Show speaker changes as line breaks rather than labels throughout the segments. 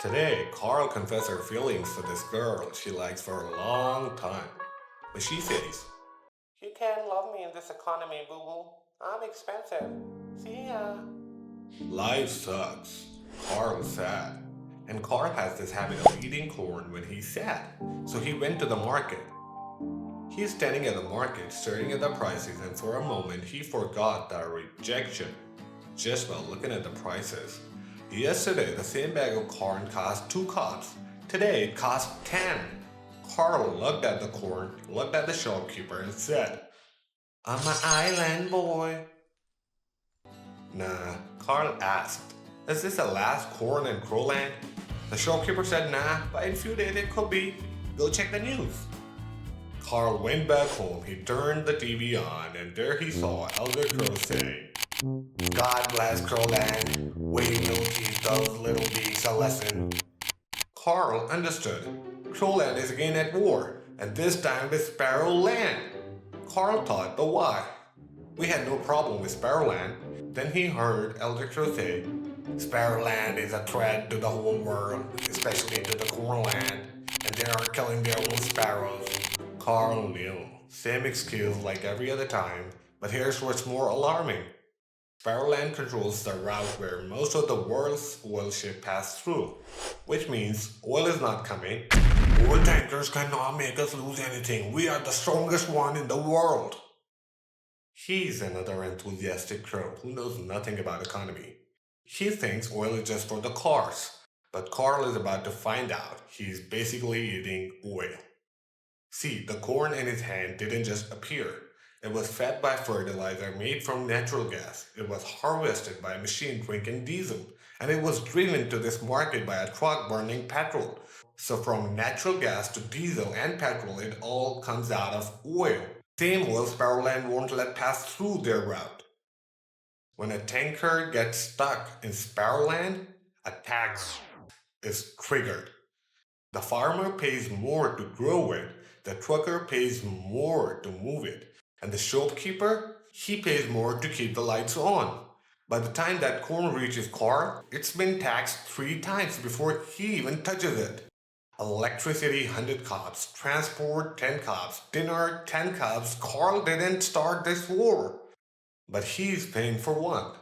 Today, Carl confesses her feelings to this girl she likes for a long time. But she says, "You can't love me in this economy, boo boo. I'm expensive. See ya." Life sucks. Carl's sad. And Carl has this habit of eating corn when he's sad. So he went to the market. He's standing at the market, staring at the prices, and for a moment he forgot that rejection just by looking at the prices. Yesterday, the same bag of corn cost 2 cups. Today, it cost 10. Carl looked at the corn, looked at the shopkeeper, and said, "I'm an island boy." Nah, Carl asked, "Is this the last corn in Crowland?" The shopkeeper said, "Nah, but in a few days it could be. Go check the news." Carl went back home. He turned the TV on, and there he saw Elder Crow say, "God bless Crowland. We will teach those little beaks a lesson." Carl understood. Crowland is again at war, and this time with Sparrowland. Carl thought, but why? We had no problem with Sparrowland. Then he heard Elder Crow say, "Sparrowland is a threat to the whole world, especially to the Cornland, and they are killing their own sparrows." Carl knew. Same excuse like every other time, but here's what's more alarming. Sparrowland controls the route where most of the world's oil ship pass through, which means oil is not coming. Oil tankers cannot make us lose anything. We are the strongest one in the world. He's another enthusiastic crow who knows nothing about economy. He thinks oil is just for the cars, but Carl is about to find out he's basically eating oil. See, the corn in his hand didn't just appear. It was fed by fertilizer made from natural gas. It was harvested by a machine drinking diesel. And it was driven to this market by a truck burning petrol. So from natural gas to diesel and petrol, it all comes out of oil. Same oil Sparrowland won't let pass through their route. When a tanker gets stuck in Sparrowland, a tax is triggered. The farmer pays more to grow it, the trucker pays more to move it, and the shopkeeper, he pays more to keep the lights on. By the time that corn reaches Carl, it's been taxed 3 times before he even touches it. Electricity 100 cups, transport 10 cups, dinner 10 cups. Carl didn't start this war, but he's paying for one.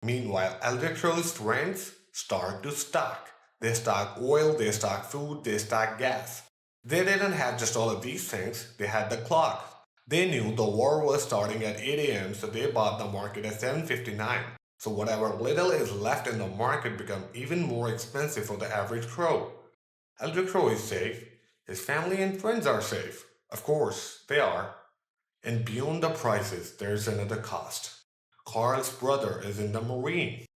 Meanwhile, Elder Crow's friends start to stock. They stock oil, they stock food, they stock gas. They didn't have just all of these things, they had the clock. They knew the war was starting at 8 a.m., so they bought the market at 7:59. So whatever little is left in the market become even more expensive for the average crow. Elder Crow is safe. His family and friends are safe. Of course, they are. And beyond the prices, there's another cost. Carl's brother is in the Marine.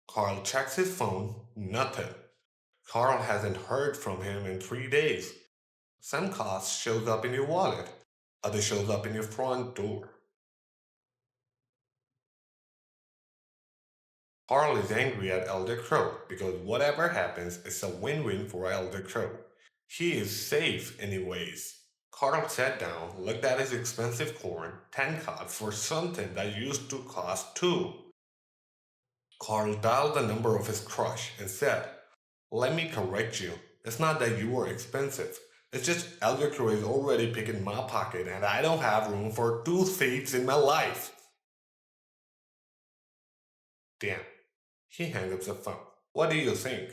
Carl checks his phone, nothing. Carl hasn't heard from him in 3 days. Some cost shows up in your wallet, other shows up in your front door. Carl is angry at Elder Crow because whatever happens, it's a win-win for Elder Crow. He is safe anyways. Carl sat down, looked at his expensive corn, 10 cups for something that used to cost 2. Carl dialed the number of his crush and said, "Let me correct you. It's not that you are expensive. It's just Elder Crow is already picking my pocket and I don't have room for 2 thieves in my life." Damn. He hung up the phone. What do you think?